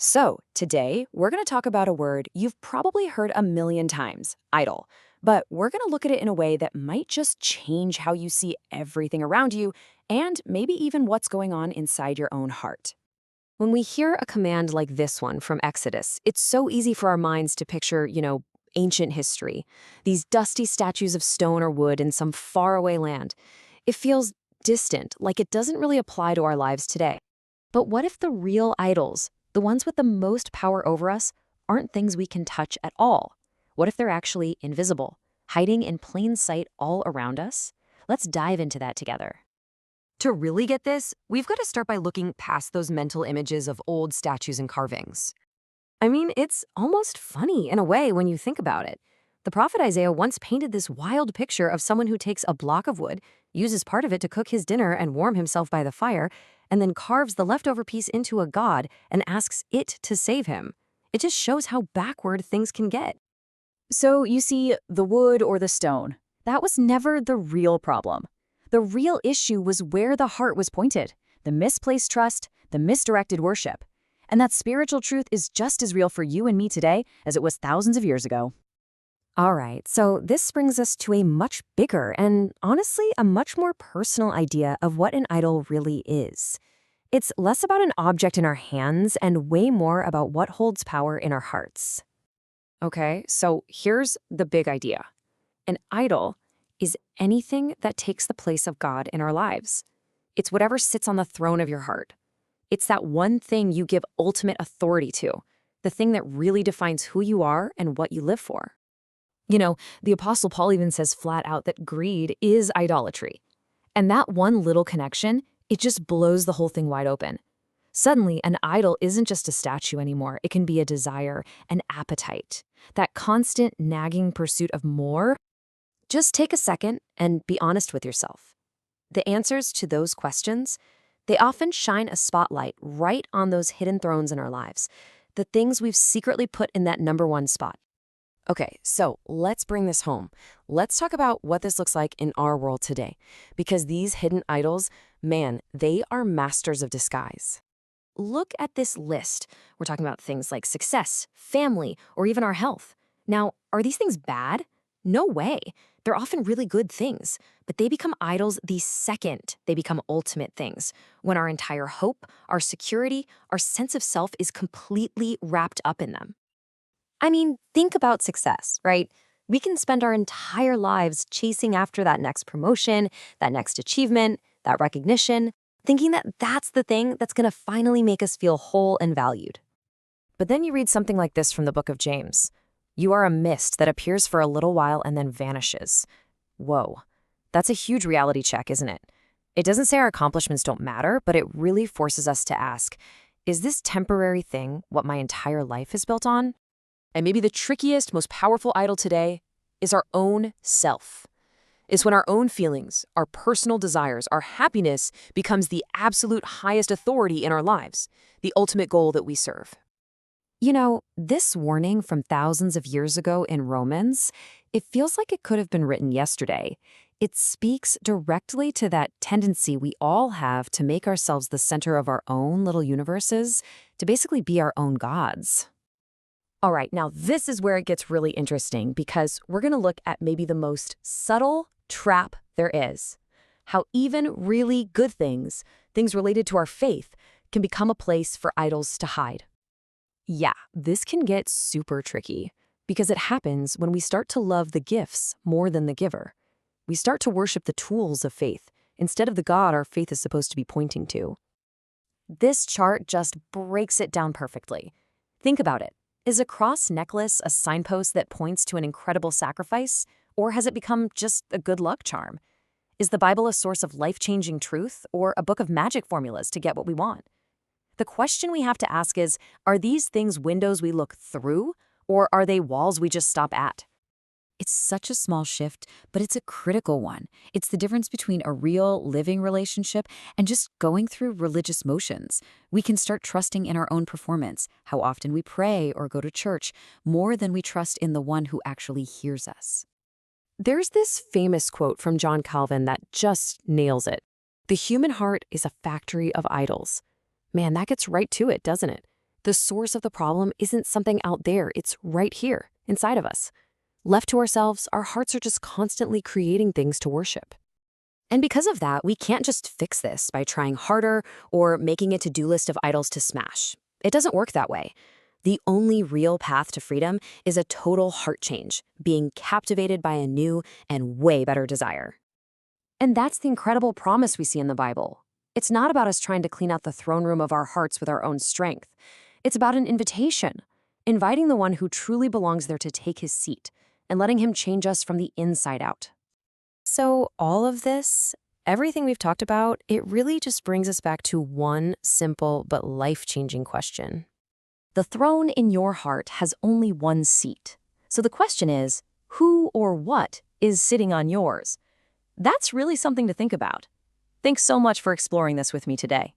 So, today, we're going to talk about a word you've probably heard a million times, idol. But we're going to look at it in a way that might just change how you see everything around you and maybe even what's going on inside your own heart. When we hear a command like this one from Exodus, it's so easy for our minds to picture, ancient history, these dusty statues of stone or wood in some faraway land. It feels distant, like it doesn't really apply to our lives today. But what if the real idols, the ones with the most power over us, aren't things we can touch at all? What if they're actually invisible, hiding in plain sight all around us? Let's dive into that together. To really get this, we've got to start by looking past those mental images of old statues and carvings. I mean, it's almost funny in a way when you think about it. The prophet Isaiah once painted this wild picture of someone who takes a block of wood, uses part of it to cook his dinner and warm himself by the fire, and then carves the leftover piece into a god and asks it to save him. It just shows how backward things can get. So, you see, the wood or the stone, that was never the real problem. The real issue was where the heart was pointed, the misplaced trust, the misdirected worship. And that spiritual truth is just as real for you and me today as it was thousands of years ago. All right, so this brings us to a much bigger and honestly a much more personal idea of what an idol really is. It's less about an object in our hands and way more about what holds power in our hearts. Okay, so here's the big idea. An idol is anything that takes the place of God in our lives. It's whatever sits on the throne of your heart. It's that one thing you give ultimate authority to, the thing that really defines who you are and what you live for. The Apostle Paul even says flat out that greed is idolatry. And that one little connection, it just blows the whole thing wide open. Suddenly, an idol isn't just a statue anymore. It can be a desire, an appetite, that constant nagging pursuit of more. Just take a second and be honest with yourself. The answers to those questions, they often shine a spotlight right on those hidden thrones in our lives, the things we've secretly put in that number one spot. Okay, so let's bring this home. Let's talk about what this looks like in our world today, because these hidden idols, man, they are masters of disguise. Look at this list. We're talking about things like success, family, or even our health. Now, are these things bad? No way. They're often really good things, but they become idols the second they become ultimate things, when our entire hope, our security, our sense of self is completely wrapped up in them. I mean, think about success, right? We can spend our entire lives chasing after that next promotion, that next achievement, that recognition, thinking that that's the thing that's going to finally make us feel whole and valued. But then you read something like this from the book of James. You are a mist that appears for a little while and then vanishes. Whoa, that's a huge reality check, isn't it? It doesn't say our accomplishments don't matter, but it really forces us to ask, is this temporary thing what my entire life is built on? And maybe the trickiest, most powerful idol today is our own self. It's when our own feelings, our personal desires, our happiness becomes the absolute highest authority in our lives, the ultimate goal that we serve. This warning from thousands of years ago in Romans, it feels like it could have been written yesterday. It speaks directly to that tendency we all have to make ourselves the center of our own little universes, to basically be our own gods. All right, now this is where it gets really interesting because we're going to look at maybe the most subtle trap there is. How even really good things, things related to our faith, can become a place for idols to hide. Yeah, this can get super tricky because it happens when we start to love the gifts more than the giver. We start to worship the tools of faith instead of the God our faith is supposed to be pointing to. This chart just breaks it down perfectly. Think about it. Is a cross necklace a signpost that points to an incredible sacrifice, or has it become just a good luck charm? Is the Bible a source of life-changing truth, or a book of magic formulas to get what we want? The question we have to ask is, are these things windows we look through, or are they walls we just stop at? It's such a small shift, but it's a critical one. It's the difference between a real, living relationship and just going through religious motions. We can start trusting in our own performance, how often we pray or go to church, more than we trust in the one who actually hears us. There's this famous quote from John Calvin that just nails it. The human heart is a factory of idols. Man, that gets right to it, doesn't it? The source of the problem isn't something out there, it's right here, inside of us. Left to ourselves, our hearts are just constantly creating things to worship. And because of that, we can't just fix this by trying harder or making a to-do list of idols to smash. It doesn't work that way. The only real path to freedom is a total heart change, being captivated by a new and way better desire. And that's the incredible promise we see in the Bible. It's not about us trying to clean out the throne room of our hearts with our own strength. It's about an invitation, inviting the one who truly belongs there to take his seat and letting him change us from the inside out. So all of this, everything we've talked about, it really just brings us back to one simple but life-changing question. The throne in your heart has only one seat. So the question is, who or what is sitting on yours? That's really something to think about. Thanks so much for exploring this with me today.